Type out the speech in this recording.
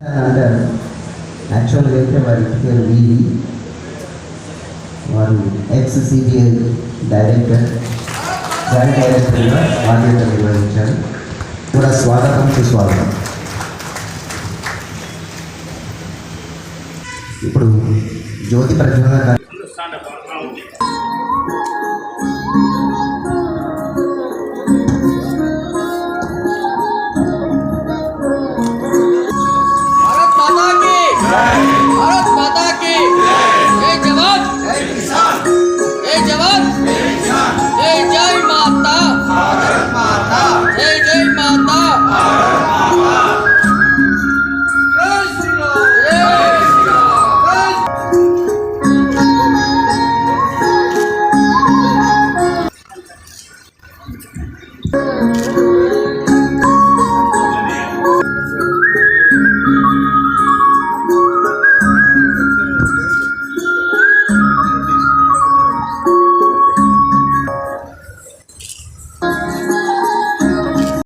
అంటారు. యాక్చువల్గా అయితే వారి పేరు వీవి. వారు ఎక్స్-సిబిఐ డైరెక్టర్, జాయింట్ డైరెక్టర్గా బాధ్యత నిర్వహించారు. కూడా స్వాగతం, సుస్వాగతం. ఇప్పుడు జ్యోతి ప్రజ్వలన